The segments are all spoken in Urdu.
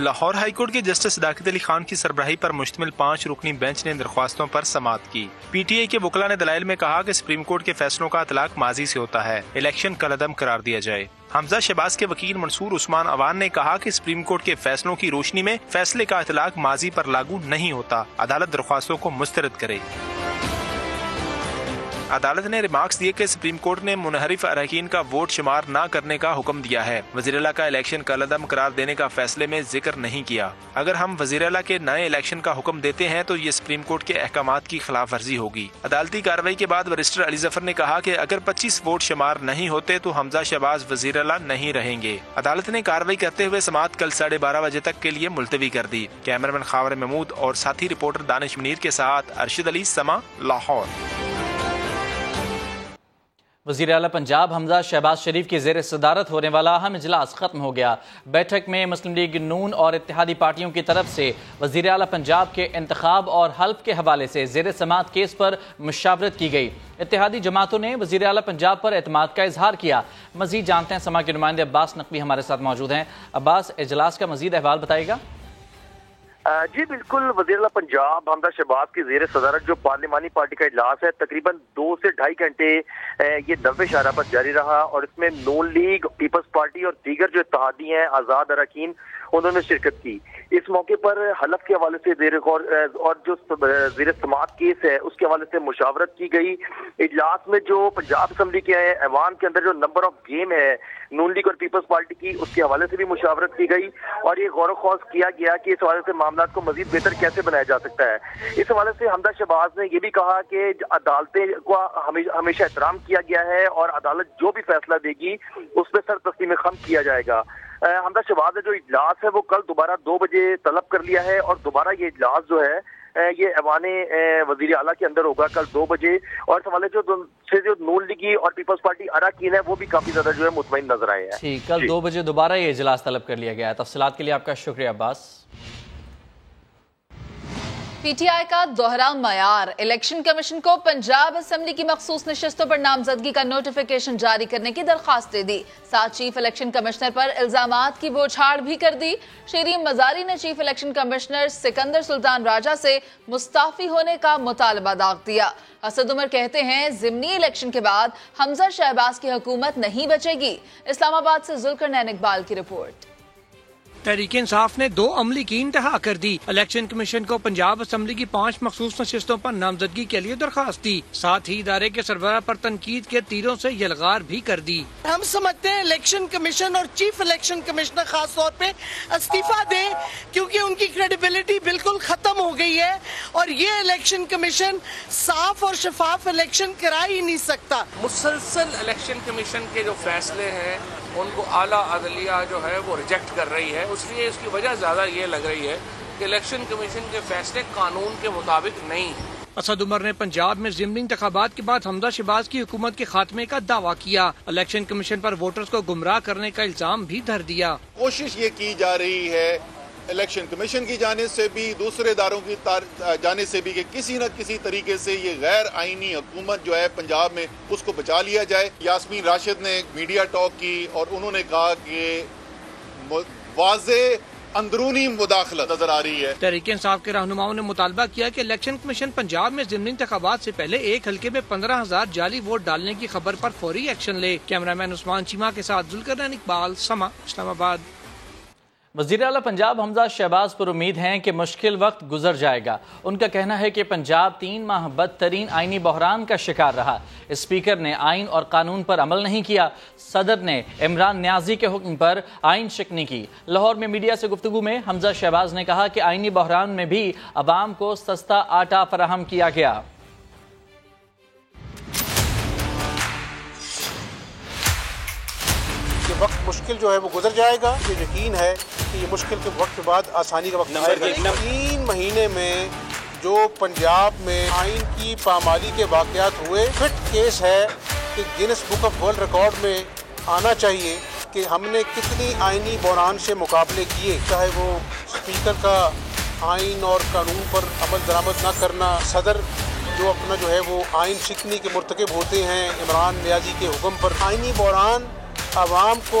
لاہور ہائی کورٹ کے جسٹس صداقت علی خان کی سربراہی پر مشتمل 5 رکنی بینچ نے درخواستوں پر سماعت کی۔ پی ٹی آئی کے وکلاء نے دلائل میں کہا کہ سپریم کورٹ کے فیصلوں کا اطلاق ماضی سے ہوتا ہے، الیکشن کالعدم قرار دیا جائے۔ حمزہ شہباز کے وکیل منصور عثمان اوان نے کہا کہ سپریم کورٹ کے فیصلوں کی روشنی میں فیصلے کا اطلاق ماضی پر لاگو نہیں ہوتا، عدالت درخواستوں کو مسترد کرے۔ عدالت نے ریمارکس دیے کہ سپریم کورٹ نے منحرف اراکین کا ووٹ شمار نہ کرنے کا حکم دیا ہے، وزیر اعلیٰ کا الیکشن کالعدم قرار دینے کا فیصلے میں ذکر نہیں کیا۔ اگر ہم وزیر اعلیٰ کے نئے الیکشن کا حکم دیتے ہیں تو یہ سپریم کورٹ کے احکامات کی خلاف ورزی ہوگی۔ عدالتی کارروائی کے بعد بیرسٹر علی ظفر نے کہا کہ اگر 25 ووٹ شمار نہیں ہوتے تو حمزہ شہباز وزیر اعلیٰ نہیں رہیں گے۔ عدالت نے کارروائی کرتے ہوئے سماعت کل 12:30 بجے تک کے لیے ملتوی کر دی۔ کیمرمین خاور محمود اور ساتھی رپورٹر دانش منیر کے ساتھ ارشد علی، سما، لاہور۔ وزیر اعلیٰ پنجاب حمزہ شہباز شریف کی زیر صدارت ہونے والا اہم اجلاس ختم ہو گیا۔ بیٹھک میں مسلم لیگ نون اور اتحادی پارٹیوں کی طرف سے وزیر اعلیٰ پنجاب کے انتخاب اور حلف کے حوالے سے زیر سماعت کیس پر مشاورت کی گئی۔ اتحادی جماعتوں نے وزیر اعلیٰ پنجاب پر اعتماد کا اظہار کیا۔ مزید جانتے ہیں، سما کے نمائندے عباس نقوی ہمارے ساتھ موجود ہیں۔ عباس، اجلاس کا مزید احوال بتائے گا؟ جی بالکل، وزیر اعلیٰ پنجاب حمزہ شہباز کی زیر صدارت جو پارلیمانی پارٹی کا اجلاس ہے تقریباً 2 سے 2.5 گھنٹے یہ 90 اشارہ پر جاری رہا، اور اس میں نون لیگ، پیپلز پارٹی اور دیگر جو اتحادی ہیں آزاد اراکین انہوں نے شرکت کی۔ اس موقع پر حلف کے حوالے سے اور جو زیر سماعت کیس ہے اس کے حوالے سے مشاورت کی گئی۔ اجلاس میں جو پنجاب اسمبلی کے ایوان کے اندر جو نمبر آف گیم ہے نون لیگ اور پیپلز پارٹی کی، اس کے حوالے سے بھی مشاورت کی گئی، اور یہ غور و خوض کیا گیا کہ اس حوالے سے معاملات کو مزید بہتر کیسے بنایا جا سکتا ہے۔ اس حوالے سے حمزہ شہباز نے یہ بھی کہا کہ عدالتیں کو ہمیشہ احترام کیا گیا ہے، اور عدالت جو بھی فیصلہ دے گی اس پہ سر تسلیم خم کیا جائے گا۔ حمزہ شہباز نے جو اجلاس ہے وہ کل دوبارہ 2 بجے طلب کر لیا ہے، اور دوبارہ یہ اجلاس جو ہے یہ ایوان وزیر اعلیٰ کے اندر ہوگا کل 2 بجے، اور اس حوالے سے جو نون لیگی اور پیپلز پارٹی اراکین ہے وہ بھی کافی زیادہ جو ہے مطمئن نظر آئے ہیں۔ ٹھیک، کل 2 بجے دوبارہ یہ اجلاس طلب کر لیا گیا ہے۔ تفصیلات کے لیے آپ کا شکریہ عباس۔ پی ٹی آئی کا دوہرا معیار، الیکشن کمیشن کو پنجاب اسمبلی کی مخصوص نشستوں پر نامزدگی کا نوٹیفیکیشن جاری کرنے کی درخواست دے دی، ساتھ چیف الیکشن کمشنر پر الزامات کی بوچھاڑ بھی کر دی۔ شیرین مزاری نے چیف الیکشن کمشنر سکندر سلطان راجہ سے مستعفی ہونے کا مطالبہ داغ دیا۔ اسد عمر کہتے ہیں ضمنی الیکشن کے بعد حمزہ شہباز کی حکومت نہیں بچے گی۔ اسلام آباد سے ذوالقرنین اقبال کی رپورٹ۔ تحریک انصاف نے 2 عملی کی انتہا کر دی، الیکشن کمیشن کو پنجاب اسمبلی کی 5 مخصوص نشستوں پر نامزدگی کے لیے درخواست دی، ساتھ ہی ادارے کے سربراہ پر تنقید کے تیروں سے یلغار بھی کر دی۔ ہم سمجھتے ہیں الیکشن کمیشن اور چیف الیکشن کمشنر خاص طور پہ استعفیٰ دیں، کیونکہ ان کی کریڈیبلٹی بالکل ختم ہو گئی ہے، اور یہ الیکشن کمیشن صاف اور شفاف الیکشن کرا ہی نہیں سکتا۔ مسلسل الیکشن کمیشن کے جو فیصلے ہیں ان کو اعلیٰ عدلیہ جو ہے وہ ریجیکٹ کر رہی ہے، اس لیے اس کی وجہ زیادہ یہ لگ رہی ہے کہ الیکشن کمیشن کے فیصلے قانون کے مطابق نہیں ہیں۔ اسد عمر نے پنجاب میں ضمنی انتخابات کے بعد حمزہ شہباز کی حکومت کے خاتمے کا دعویٰ کیا، الیکشن کمیشن پر ووٹرز کو گمراہ کرنے کا الزام بھی دھر دیا۔ کوشش یہ کی جا رہی ہے الیکشن کمیشن کی جانب سے بھی، دوسرے اداروں کی جانب سے بھی، کہ کسی نہ کسی طریقے سے یہ غیر آئینی حکومت جو ہے پنجاب میں اس کو بچا لیا جائے۔ یاسمین راشد نے میڈیا ٹاک کی اور انہوں نے کہا کہ واضح اندرونی مداخلت نظر آ رہی ہے۔ تحریک انصاف کے رہنماؤں نے مطالبہ کیا کہ الیکشن کمیشن پنجاب میں ضمنی انتخابات سے پہلے ایک حلقے میں 15,000 جعلی ووٹ ڈالنے کی خبر پر فوری ایکشن لے۔ کیمرامین عثمان چیمہ کے ساتھ ذوالقرنین اقبال، سما، اسلام آباد۔ وزیر اعلیٰ پنجاب حمزہ شہباز پر امید ہیں کہ مشکل وقت گزر جائے گا۔ ان کا کہنا ہے کہ پنجاب 3 ماہ بدترین آئینی بحران کا شکار رہا، اسپیکر نے آئین اور قانون پر عمل نہیں کیا، صدر نے عمران نیازی کے حکم پر آئین شکنی کی۔ لاہور میں میڈیا سے گفتگو میں حمزہ شہباز نے کہا کہ آئینی بحران میں بھی عوام کو سستا آٹا فراہم کیا گیا۔ وقت مشکل جو ہے وہ گزر جائے گا، یہ یقین ہے کہ یہ مشکل کے وقت کے بعد آسانی کا وقت آئے گا۔ 3 مہینے میں جو پنجاب میں آئین کی پامالی کے واقعات ہوئے، فٹ کیس ہے کہ grains book of world record میں آنا چاہیے کہ ہم نے کتنی آئینی بحران سے مقابلے کیے، چاہے وہ اسپیکر کا آئین اور قانون پر عمل درآمد نہ کرنا، صدر جو اپنا جو ہے وہ آئین شکنی کے مرتکب ہوتے ہیں عمران نیازی کے حکم پر۔ آئینی بحران عوام کو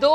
2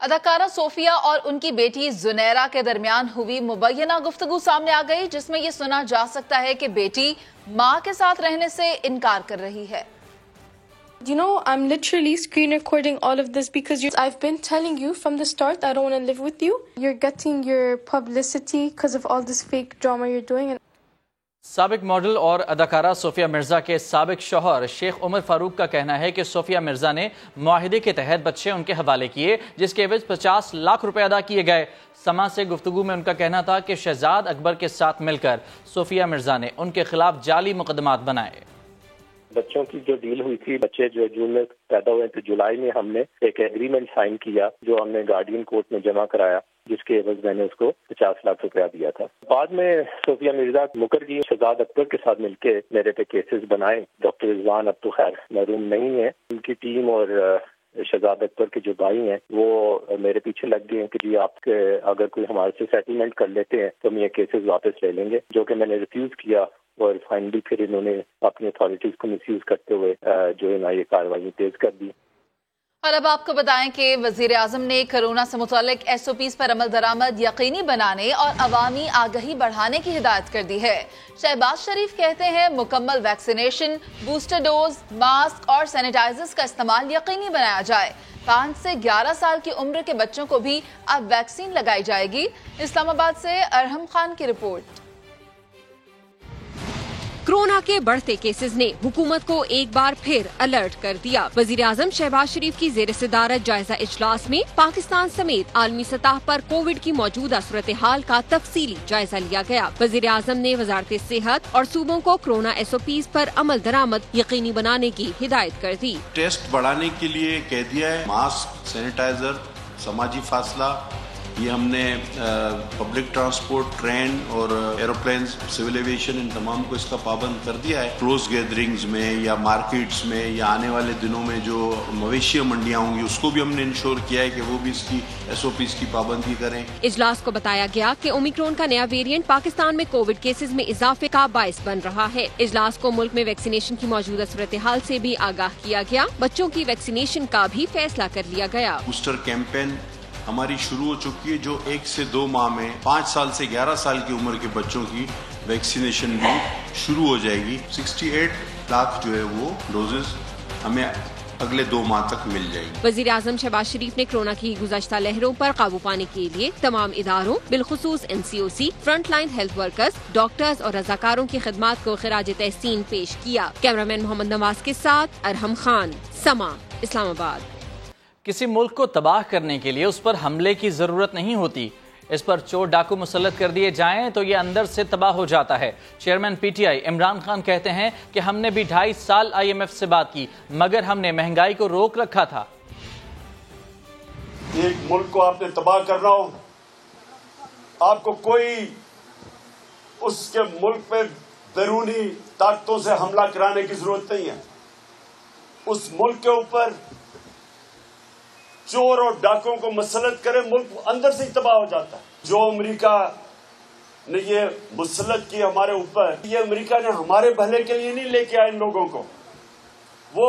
اداکارہ صوفیہ اور ان کی بیٹی زنیرہ کے درمیان ہوئی مبینہ گفتگو سامنے آ گئی، جس میں یہ سنا جا سکتا ہے کہ بیٹی ماں کے ساتھ رہنے سے انکار کر رہی ہے۔ You know, I'm literally screen recording all of this because I've been telling you from the start I don't want to live with you. You're getting your publicity because of all this fake drama you're doing. سابق ماڈل اور اداکارہ صوفیہ مرزا کے سابق شوہر شیخ عمر فاروق کا کہنا ہے کہ صوفیہ مرزا نے معاہدے کے تحت بچے ان کے حوالے کیے، جس کے عوض 50 لاکھ روپے ادا کیے گئے۔ سما سے گفتگو میں ان کا کہنا تھا کہ شہزاد اکبر کے ساتھ مل کر صوفیہ مرزا نے ان کے خلاف جعلی مقدمات بنائے۔ بچوں کی جو ڈیل ہوئی تھی، بچے جو جون میں پیدا ہوئے تھے، جولائی میں ہم نے ایک ایگریمنٹ سائن کیا جو ہم نے گارڈین کورٹ میں جمع کرایا، جس کے عوض میں نے اس کو 50 لاکھ روپیہ دیا تھا۔ بعد میں صوفیہ مرزا مکر جی شہزاد اکبر کے ساتھ مل کے میرے پہ کیسز بنائے۔ ڈاکٹر رضوان اب تو خیر محروم نہیں ہے، ان کی ٹیم اور شہزاد اکبر کے جو بھائی ہیں وہ میرے پیچھے لگ گئے ہیں کہ جی آپ کے اگر کوئی ہمارے سے سیٹلمنٹ کر لیتے ہیں تو ہم یہ کیسز واپس لے لیں گے، جو کہ میں نے ریفیوز کیا، اور فائنلی پھر انہوں نے اپنی اتھارٹیز کو مس یوز کرتے ہوئے جو ہے نا یہ کارروائی تیز کر دی۔ اور اب آپ کو بتائیں کہ وزیر اعظم نے کورونا سے متعلق SOPs پر عمل درآمد یقینی بنانے اور عوامی آگہی بڑھانے کی ہدایت کر دی ہے۔ شہباز شریف کہتے ہیں مکمل ویکسینیشن، بوسٹر ڈوز، ماسک اور سینیٹائزرز کا استعمال یقینی بنایا جائے۔ 5 سے 11 سال کی عمر کے بچوں کو بھی اب ویکسین لگائی جائے گی۔ اسلام آباد سے ارحم خان کی رپورٹ۔ کورونا کے بڑھتے کیسز نے حکومت کو ایک بار پھر الرٹ کر دیا۔ وزیر اعظم شہباز شریف کی زیر صدارت جائزہ اجلاس میں پاکستان سمیت عالمی سطح پر کووڈ کی موجودہ صورتحال کا تفصیلی جائزہ لیا گیا۔ وزیر اعظم نے وزارت صحت اور صوبوں کو کورونا SOPs پر عمل درآمد یقینی بنانے کی ہدایت کر دی۔ ٹیسٹ بڑھانے کے لیے کہہ دیا ہے، ماسک، سینیٹائزر، سماجی فاصلہ، یہ ہم نے پبلک ٹرانسپورٹ، ٹرین اور ایروپلینز، سول ایویشن، ان تمام کو اس کا پابند کر دیا ہے۔ کلوز گیدرنگز میں یا مارکیٹس میں یا آنے والے دنوں میں جو مویشی منڈیاں ہوں گی اس کو بھی ہم نے انشور کیا ہے کہ وہ بھی اس کی SOPs کی پابندی کریں۔ اجلاس کو بتایا گیا کہ اومیکرون کا نیا ویریئنٹ پاکستان میں کووڈ کیسز میں اضافے کا باعث بن رہا ہے۔ اجلاس کو ملک میں ویکسینیشن کی موجودہ صورتحال سے بھی آگاہ کیا گیا۔ بچوں کی ویکسینیشن کا بھی فیصلہ کر لیا گیا۔ بوسٹر کیمپین ہماری شروع ہو چکی ہے، جو 1 سے 2 ماہ میں 5 سال سے 11 سال کی عمر کے بچوں کی ویکسینیشن بھی شروع ہو جائے گی۔ 68 لاکھ جو ہے وہ ڈوزز ہمیں اگلے 2 ماہ تک مل جائے گی۔ وزیر اعظم شہباز شریف نے کورونا کی گزشتہ لہروں پر قابو پانے کے لیے تمام اداروں بالخصوص NCOC، front line health workers, doctors اور رضاکاروں کی خدمات کو خراج تحسین پیش کیا۔ کیمرامین محمد نواز کے ساتھ ارحم خان، سما، اسلام آباد۔ کسی ملک کو تباہ کرنے کے لیے اس پر حملے کی ضرورت نہیں ہوتی، اس پر چور ڈاکو مسلط کر دیے جائیں تو یہ اندر سے تباہ ہو جاتا ہے۔ چیئرمین PTI عمران خان کہتے ہیں کہ ہم نے بھی 2.5 سال IMF سے بات کی مگر ہم نے مہنگائی کو روک رکھا تھا۔ ایک ملک کو آپ نے تباہ کرنا ہو، آپ کو کوئی اس کے ملک پہ بیرونی طاقتوں سے حملہ کرانے کی ضرورت نہیں ہے۔ اس ملک کے اوپر چور اور ڈاکوں کو مسلط کرے، ملک اندر سے ہی تباہ ہو جاتا ہے۔ جو امریکہ نے یہ مسلط کی ہمارے اوپر، یہ امریکہ نے ہمارے بھلے کے لیے نہیں لے کے آئے ان لوگوں کو، وہ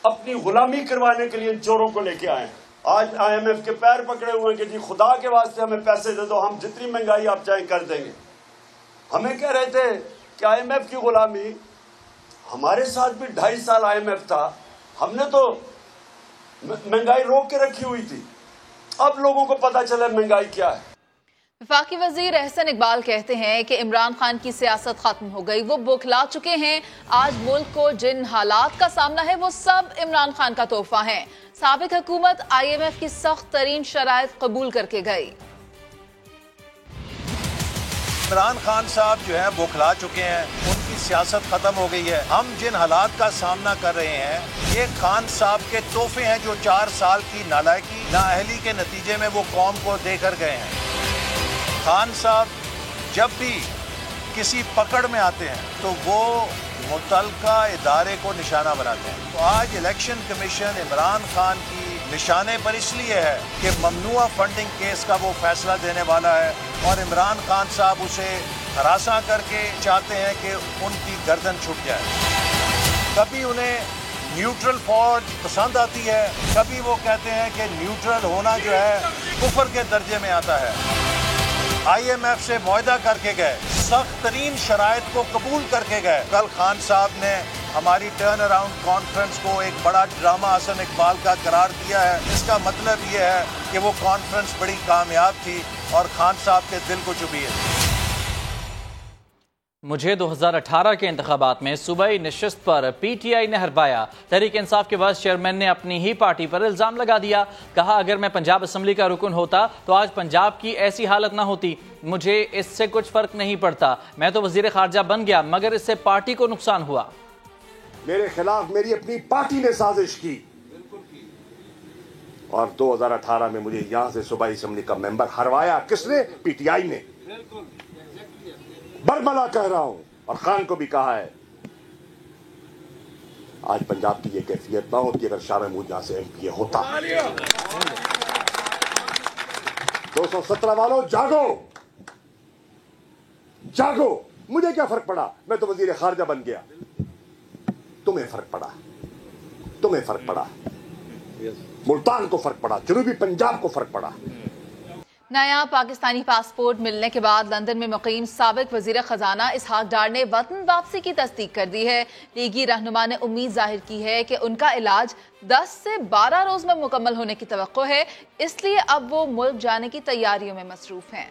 اپنی غلامی کروانے کے لیے ان چوروں کو لے کے آئے۔ آج IMF کے پیر پکڑے ہوئے کہ جی خدا کے واسطے ہمیں پیسے دے دو، ہم جتنی مہنگائی آپ چاہیں کر دیں گے۔ ہمیں کہہ رہے تھے کہ IMF کی غلامی، ہمارے ساتھ بھی 2.5 سال IMF تھا، ہم نے تو مہنگائی روک کے رکھی ہوئی تھی، اب لوگوں کو پتا چلا مہنگائی کیا ہے۔ وفاقی وزیر احسن اقبال کہتے ہیں کہ عمران خان کی سیاست ختم ہو گئی، وہ بوکھلا چکے ہیں۔ آج ملک کو جن حالات کا سامنا ہے وہ سب عمران خان کا تحفہ ہیں۔ سابق حکومت IMF کی سخت ترین شرائط قبول کر کے گئی۔ عمران خان صاحب جو ہے بوکھلا چکے ہیں، ان کی سیاست ختم ہو گئی ہے۔ ہم جن حالات کا سامنا کر رہے ہیں یہ خان صاحب کے تحفے ہیں جو 4 سال کی نالائکی، نااہلی کے نتیجے میں وہ قوم کو دے کر گئے ہیں۔ خان صاحب جب بھی کسی پکڑ میں آتے ہیں تو وہ متعلقہ ادارے کو نشانہ بناتے ہیں۔ تو آج الیکشن کمیشن عمران خان کی نشانے پر اس لیے ہے کہ ممنوع فنڈنگ کیس کا وہ فیصلہ دینے والا ہے، اور عمران خان صاحب اسے ہراساں کر کے چاہتے ہیں کہ ان کی گردن چھٹ جائے۔ کبھی انہیں نیوٹرل فوج پسند آتی ہے، کبھی وہ کہتے ہیں کہ نیوٹرل ہونا جو ہے کفر کے درجے میں آتا ہے۔ آئی ایم ایف سے معاہدہ کر کے گئے، سخت ترین شرائط کو قبول کر کے گئے۔ کل خان صاحب نے ہماری ٹرن اراؤنڈ کانفرنس کو ایک بڑا ڈرامہ حسن اقبال کا قرار دیا ہے۔ اس کا مطلب یہ ہے کہ وہ کانفرنس بڑی کامیاب تھی اور خان صاحب کے دل کو چبھی ہے۔ مجھے 2018 کے انتخابات میں صوبائی نشست پر پی ٹی آئی نے ہروایا۔ تحریک انصاف کے وائس چیئرمین نے اپنی ہی پارٹی پر الزام لگا دیا، کہا اگر میں پنجاب اسمبلی کا رکن ہوتا تو آج پنجاب کی ایسی حالت نہ ہوتی، مجھے اس سے کچھ فرق نہیں پڑتا، میں تو وزیر خارجہ بن گیا مگر اس سے پارٹی کو نقصان ہوا۔ میرے خلاف میری اپنی پارٹی نے سازش کی اور 2018 میں مجھے یہاں سے صوبائی اسمبلی کا ممبر ہروایا۔ کس نے؟ پی ٹی آئی نے۔ برملا کہہ رہا ہوں اور خان کو بھی کہا ہے، آج پنجاب کی یہ کیفیت نہ ہوتی اگر شاہ محمود یہاں سے ایم پی اے ہوتا۔ 217 والوں جاگو جاگو، مجھے کیا فرق پڑا، میں تو وزیر خارجہ بن گیا۔ تمہیں فرق پڑا، تمہیں فرق پڑا، ملتان کو فرق پڑا، جنوبی پنجاب کو فرق پڑا۔ نیا پاکستانی پاسپورٹ ملنے کے بعد لندن میں مقیم سابق وزیر خزانہ اسحاق ڈار نے وطن واپسی کی تصدیق کر دی ہے۔ لیگی رہنما نے امید ظاہر کی ہے کہ ان کا علاج 10 سے 12 روز میں مکمل ہونے کی توقع ہے، اس لیے اب وہ ملک جانے کی تیاریوں میں مصروف ہیں۔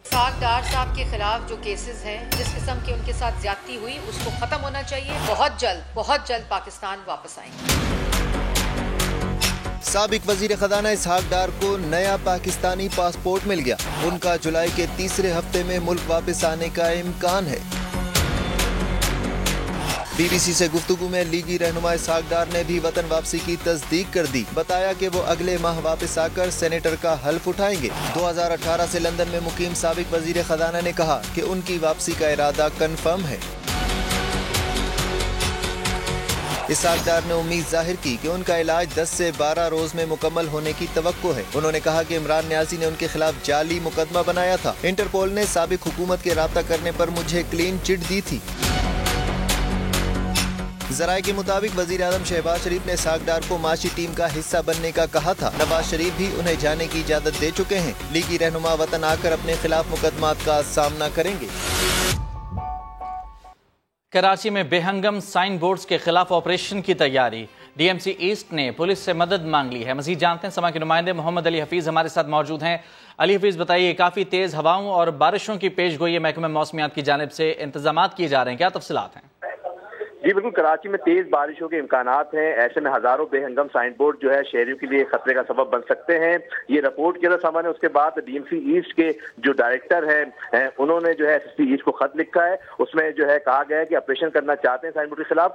اسحاق ڈار صاحب کے خلاف جو کیسز ہیں، جس قسم کی ان کے ساتھ زیادتی ہوئی، اس کو ختم ہونا چاہیے۔ بہت جلد پاکستان واپس آئیں گے۔ سابق وزیر خزانہ اسحاق ڈار کو نیا پاکستانی پاسپورٹ مل گیا، ان کا جولائی کے تیسرے ہفتے میں ملک واپس آنے کا امکان ہے۔ بی بی سی سے گفتگو میں لیگی رہنما اسحاق ڈار نے بھی وطن واپسی کی تصدیق کر دی، بتایا کہ وہ اگلے ماہ واپس آ کر سینیٹر کا حلف اٹھائیں گے۔ 2018 سے لندن میں مقیم سابق وزیر خزانہ نے کہا کہ ان کی واپسی کا ارادہ کنفرم ہے۔ اسحاق ڈار نے امید ظاہر کی کہ ان کا علاج 10 سے 12 روز میں مکمل ہونے کی توقع ہے۔ انہوں نے کہا کہ عمران نیازی نے ان کے خلاف جعلی مقدمہ بنایا تھا۔ انٹرپول نے سابق حکومت کے رابطہ کرنے پر مجھے کلین چٹ دی تھی۔ ذرائع کے مطابق وزیر اعظم شہباز شریف نے اسحاق ڈار کو معاشی ٹیم کا حصہ بننے کا کہا تھا۔ نواز شریف بھی انہیں جانے کی اجازت دے چکے ہیں۔ لیگی رہنما وطن آ کر اپنے خلاف مقدمات کا سامنا کریں گے۔ کراچی میں بے ہنگم سائن بورڈز کے خلاف آپریشن کی تیاری، ڈی ایم سی ایسٹ نے پولیس سے مدد مانگ لی ہے۔ مزید جانتے ہیں، سما کے نمائندے محمد علی حفیظ ہمارے ساتھ موجود ہیں۔ علی حفیظ بتائیے، کافی تیز ہواؤں اور بارشوں کی پیش گوئی محکمہ موسمیات کی جانب سے انتظامات کیے جا رہے ہیں، کیا تفصیلات ہیں؟ جی بالکل، کراچی میں تیز بارشوں کے امکانات ہیں، ایسے میں ہزاروں بے ہنگم سائن بورڈ جو ہے شہریوں کے لیے خطرے کا سبب بن سکتے ہیں۔ یہ رپورٹ کیا تھا سما نے، اس کے بعد ڈی ایم سی ایسٹ کے جو ڈائریکٹر ہیں انہوں نے جو ہے ایس ایس پی ایسٹ کو خط لکھا ہے، اس میں جو ہے کہا گیا ہے کہ آپریشن کرنا چاہتے ہیں سائن بورڈ کے خلاف،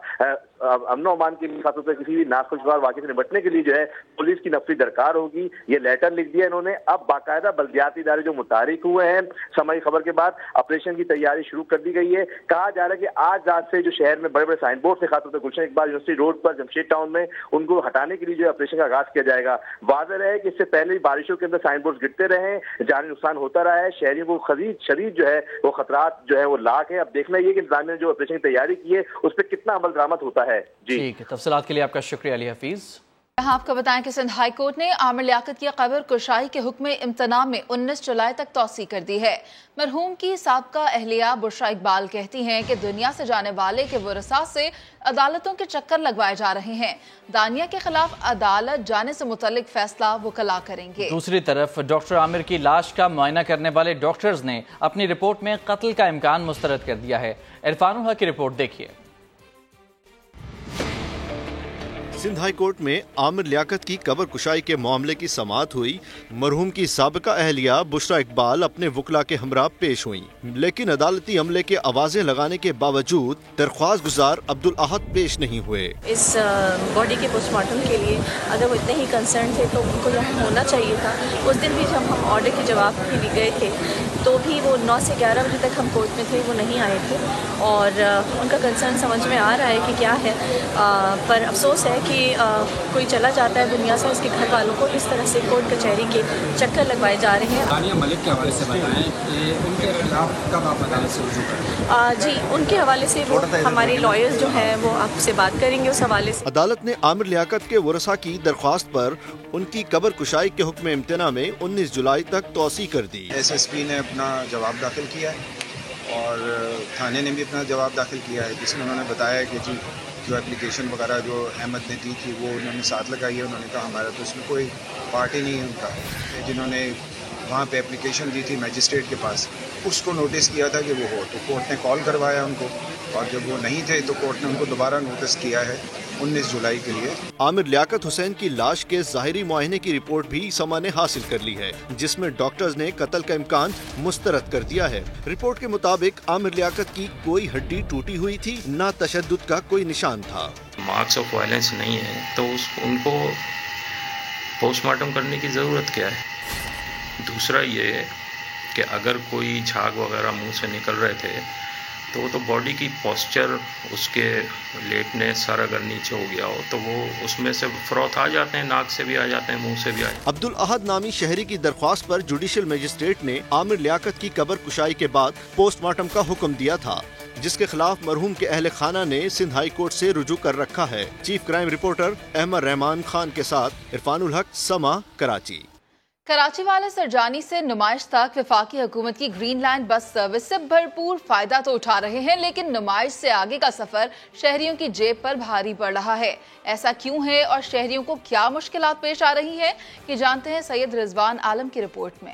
امن و امان کے لیے خاص طور پر کسی بھی ناخوشگوار واقعے سے نمٹنے کے لیے جو ہے پولیس کی نفری درکار ہوگی۔ یہ لیٹر لکھ دیا انہوں نے۔ اب باقاعدہ بلدیاتی ادارے جو متحرک ہوئے ہیں، سماعی خبر کے بعد آپریشن کی تیاری شروع کر دی گئی ہے۔ کہا جا رہا ہے کہ آج رات سے جو شہر میں بڑے بڑے سائن بورڈ سے، خاص طور پر گلشن اقبال یونیورسٹی روڈ پر جمشید ٹاؤن میں، ان کو ہٹانے کے لیے جو آپریشن کا آغاز کیا جائے گا۔ واضح ہے کہ اس سے پہلے بارشوں کے اندر سائن بورڈ گرتے رہے ہیں، جانی نقصان ہوتا رہا ہے، شہریوں کو شدید جو ہے وہ خطرات جو ہے وہ لاحق ہے۔ اب دیکھنا یہ کہ انتظامیہ نے جو آپریشن کی تیاری کی ہے اس پہ کتنا عمل درآمد ہوتا ہے۔ جی ٹھیک ہے، تفصیلات کے لیے آپ کا شکریہ علی حفیظ۔ آپ کو بتائیں کہ سندھ ہائی کورٹ نے عامر لیاقت کی قبر کشائی کے حکم امتناع میں 19 جولائی تک توسیع کر دی ہے۔ مرحوم کی سابقہ اہلیہ بشرا اقبال کہتی ہیں کہ دنیا سے جانے والے کے ورثاء سے عدالتوں کے چکر لگوائے جا رہے ہیں، دانیہ کے خلاف عدالت جانے سے متعلق فیصلہ وکلاء کریں گے۔ دوسری طرف ڈاکٹر عامر کی لاش کا معائنہ کرنے والے ڈاکٹرز نے اپنی رپورٹ میں قتل کا امکان مسترد کر دیا ہے۔ عرفان الحق کی رپورٹ دیکھیے۔ سندھ ہائی کورٹ میں عامر لیاقت کی قبر کشائی کے معاملے کی سماعت ہوئی۔ مرحوم کی سابقہ اہلیہ بشرا اقبال اپنے وکلاء کے ہمراہ پیش ہوئیں، لیکن عدالتی عملے کے آوازیں لگانے کے باوجود درخواست گزار عبدالاحد پیش نہیں ہوئے۔ اس باڈی کے پوسٹ مارٹم کے لیے اگر وہ اتنے ہی کنسرن تھے تو ان کو یہاں ہونا چاہیے تھا۔ اس دن بھی جب ہم آرڈر کے جواب کے لیے گئے تھے تو بھی وہ 9 سے 11 بجے تک ہم کورٹ میں تھے، وہ نہیں آئے تھے، اور ان کا کنسرن سمجھ میں آ رہا ہے کہ کیا ہے، پر افسوس ہے کہ کہ کوئی چلا جاتا ہے دنیا سے، اس کے گھر والوں کو اس طرح سے کورٹ کچہری کے چکر لگوائے جا رہے ہیں۔ ثانیہ ملک کے حوالے سے بتائیں کہ ان کے خلاف کب آپ عدالت سے رجوع کریں؟ جی، ان کے حوالے سے وہ ہمارے لائرز جو ہیں وہ آپ سے بات کریں گے اس حوالے سے۔ عدالت نے عامر لیاقت کے ورثاء کی درخواست پر ان کی قبر کشائی کے حکم امتناع میں 19 جولائی تک توسیع کر دی۔ ایس ایس پی نے اپنا جواب داخل کیا ہے اور تھانے نے بھی اپنا جواب داخل کیا ہے، جس میں انہوں نے بتایا کہ جی جو اپلیکیشن وغیرہ جو احمد نے دی تھی وہ انہوں نے ساتھ لگائی ہے۔ انہوں نے کہا ہمارا تو اس میں کوئی پارٹی نہیں ہے ان کا، جنہوں نے وہاں پہ اپلیکیشن دی تھی میجسٹریٹ کے پاس، اس کو نوٹس کیا تھا کہ وہ ہو، تو کورٹ نے کال کروایا ان کو، اور جب وہ نہیں تھے تو کورٹ نے ان کو دوبارہ نوٹس کیا ہے 19 جولائی کے لیے۔ عامر لیاقت حسین کی لاش کے ظاہری معائنے کی رپورٹ بھی سما نے حاصل کر لی ہے، جس میں ڈاکٹرز نے قتل کا امکان مسترد کر دیا ہے۔ رپورٹ کے مطابق عامر لیاقت کی کوئی ہڈی ٹوٹی ہوئی تھی، نہ تشدد کا کوئی نشان تھا۔ مارکس آف وائلنس نہیں ہے تو ان کو پوسٹ مارٹم کرنے کی ضرورت کیا ہے؟ دوسرا یہ کہ اگر کوئی جھاگ وغیرہ منہ سے نکل رہے تھے تو وہ تو باڈی کی پوسچر، اس کے لیٹنے، سر اگر نیچے ہو گیا ہو تو وہ اس میں سے فروت آ جاتے ہیں، ناک سے بھی آ جاتے ہیں، منہ سے بھی آ جاتے ہیں۔ عبدالاحد نامی شہری کی درخواست پر جوڈیشل مجسٹریٹ نے عامر لیاقت کی قبر کشائی کے بعد پوسٹ مارٹم کا حکم دیا تھا، جس کے خلاف مرحوم کے اہل خانہ نے سندھ ہائی کورٹ سے رجوع کر رکھا ہے۔ چیف کرائم رپورٹر احمد رحمان خان کے ساتھ عرفان الحق، سما، کراچی۔ کراچی والے سرجانی سے نمائش تک وفاقی حکومت کی گرین لائن بس سروس سے بھرپور فائدہ تو اٹھا رہے ہیں، لیکن نمائش سے آگے کا سفر شہریوں کی جیب پر بھاری پڑ رہا ہے۔ ایسا کیوں ہے اور شہریوں کو کیا مشکلات پیش آ رہی ہیں، یہ جانتے ہیں سید رضوان عالم کی رپورٹ میں۔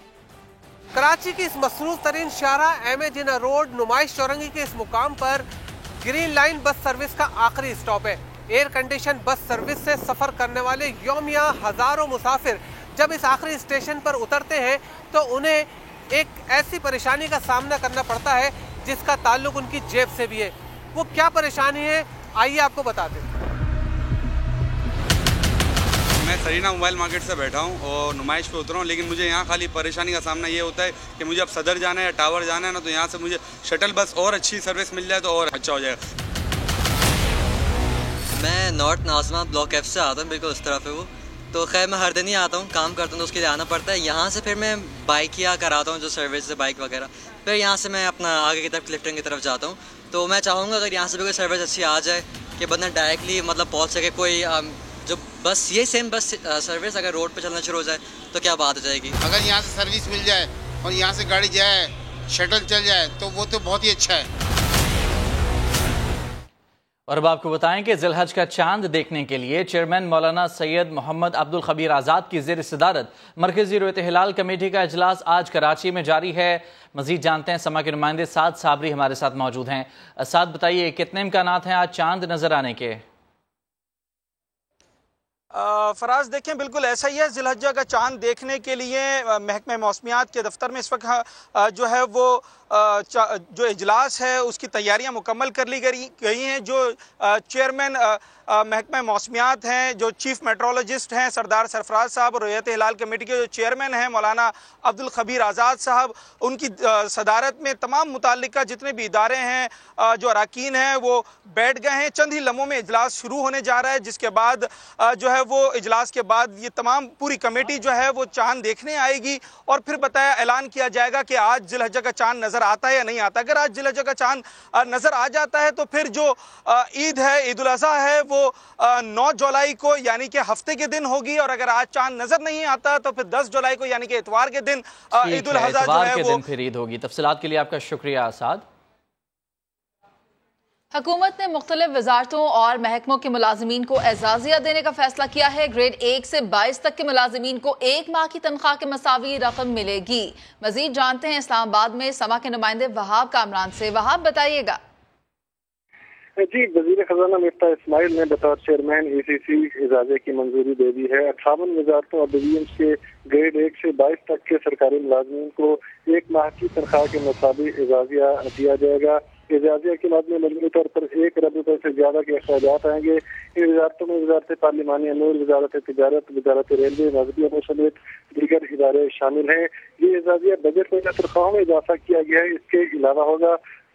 کراچی کی اس مصروف ترین شاہراہ ایم اے جناح روڈ نمائش چورنگی کے اس مقام پر گرین لائن بس سروس کا آخری سٹاپ ہے۔ ایئر کنڈیشن بس سروس سے سفر کرنے والے یومیہ ہزاروں مسافر جب اس آخری اسٹیشن پر اترتے ہیں تو انہیں ایک ایسی پریشانی کا سامنا کرنا پڑتا ہے جس کا تعلق ان کی جیب سے بھی ہے۔ وہ کیا پریشانی ہے آئیے آپ کو بتا دیں۔ میں سرینا موبائل مارکیٹ سے بیٹھا ہوں اور نمائش پہ اترا ہوں، لیکن مجھے یہاں خالی پریشانی کا سامنا یہ ہوتا ہے کہ مجھے اب صدر جانا ہے یا ٹاور جانا ہے نا، تو یہاں سے مجھے شٹل بس اور اچھی سروس مل جائے تو اور اچھا ہو جائے گا۔ میں نارتھ ناظمہ بلاک ایف سے آتا ہوں، بالکل اس طرف ہے وہ، تو خیر میں ہر دن ہی آتا ہوں، کام کرتا ہوں تو اس کے لیے آنا پڑتا ہے۔ یہاں سے پھر میں بائک یا کراتا ہوں جو سروس ہے بائک وغیرہ، پھر یہاں سے میں اپنا آگے کی طرف کلفٹن کی طرف جاتا ہوں۔ تو میں چاہوں گا اگر یہاں سے بھی کوئی سروس اچھی آ جائے کہ بندہ ڈائریکٹلی مطلب پہنچ سکے، کوئی جو بس یہ سیم بس سروس اگر روڈ پہ چلنا شروع ہو جائے تو کیا بات ہو جائے گی۔ اگر یہاں سے سروس مل جائے اور یہاں سے گاڑی جائے، شٹل چل جائے تو وہ تو بہت ہی اچھا ہے۔ اور اب آپ کو بتائیں کہ ذی الحج کا چاند دیکھنے کے لیے چیئرمین مولانا سید محمد عبدالخبیر آزاد کی زیر صدارت مرکزی رؤیت ہلال کمیٹی کا اجلاس آج کراچی میں جاری ہے۔ مزید جانتے ہیں سما کے نمائندے سعد صابری ہمارے ساتھ موجود ہیں۔ سعد بتائیے کتنے امکانات ہیں آج چاند نظر آنے کے؟ فراز دیکھیں بالکل ایسا ہی ہے، ذی الحجہ کا چاند دیکھنے کے لیے محکمہ موسمیات کے دفتر میں اس وقت جو ہے وہ جو اجلاس ہے اس کی تیاریاں مکمل کر لی گئی ہیں۔ جو چیئرمین محکمہ موسمیات ہیں، جو چیف میٹرولوجسٹ ہیں سردار سرفراز صاحب، اور رؤیت ہلال کمیٹی کے جو چیئرمین ہیں مولانا عبدالخبیر آزاد صاحب، ان کی صدارت میں تمام متعلقہ جتنے بھی ادارے ہیں، جو اراکین ہیں وہ بیٹھ گئے ہیں۔ چند ہی لمحوں میں اجلاس شروع ہونے جا رہا ہے، جس کے بعد جو ہے وہ اجلاس کے بعد یہ تمام پوری کمیٹی جو ہے وہ چاند دیکھنے آئے گی اور پھر اعلان کیا جائے گا کہ آج ذی الحجہ کا چاند نظر آتا ہے یا نہیں آتا۔ اگر آج ذی الحجہ کا چاند نظر آ جاتا ہے تو پھر جو عید ہے، عید الاضحیٰ ہے، وہ 9 جولائی کو یعنی کہ ہفتے کے دن ہوگی، اور اگر آج چاند نظر نہیں آتا تو پھر 10 جولائی کو یعنی کہ اتوار کے دن عید الاضحیٰ جو ہے وہ پھر عید ہوگی۔ تفصیلات کے لیے آپ کا شکریہ سعد۔ حکومت نے مختلف وزارتوں اور محکموں کے ملازمین کو اعزازیہ دینے کا فیصلہ کیا ہے۔ گریڈ 1 سے 22 تک کے ملازمین کو 1 ماہ کی تنخواہ کے مساوی رقم ملے گی۔ مزید جانتے ہیں اسلام آباد میں سما کے نمائندے وہاب کامران سے۔ وہاب بتائیے گا۔ جی، وزیر خزانہ مفتاح اسماعیل نے بطور چیئرمین ای سی سی اعزازیہ کی منظوری دے دی ہے۔ 58 وزارتوں اور ڈویژنز کے گریڈ 1 سے 22 تک کے سرکاری ملازمین کو 1 ماہ کی تنخواہ کے مطابق اعزازیہ دیا جائے گا۔ اعزازیہ کے بعد میں مجموعی طور پر 1 ارب روپے سے زیادہ کے اخراجات آئیں گے۔ ان وزارتوں میں وزارت پارلیمانی امور، وزارت تجارت، وزارت ریلوے، مذہبی امور سمیت دیگر ادارے شامل ہیں۔ یہ اعزازیہ بجٹ میں تنخواہوں میں اضافہ کیا گیا ہے، اس کے علاوہ ہوگا۔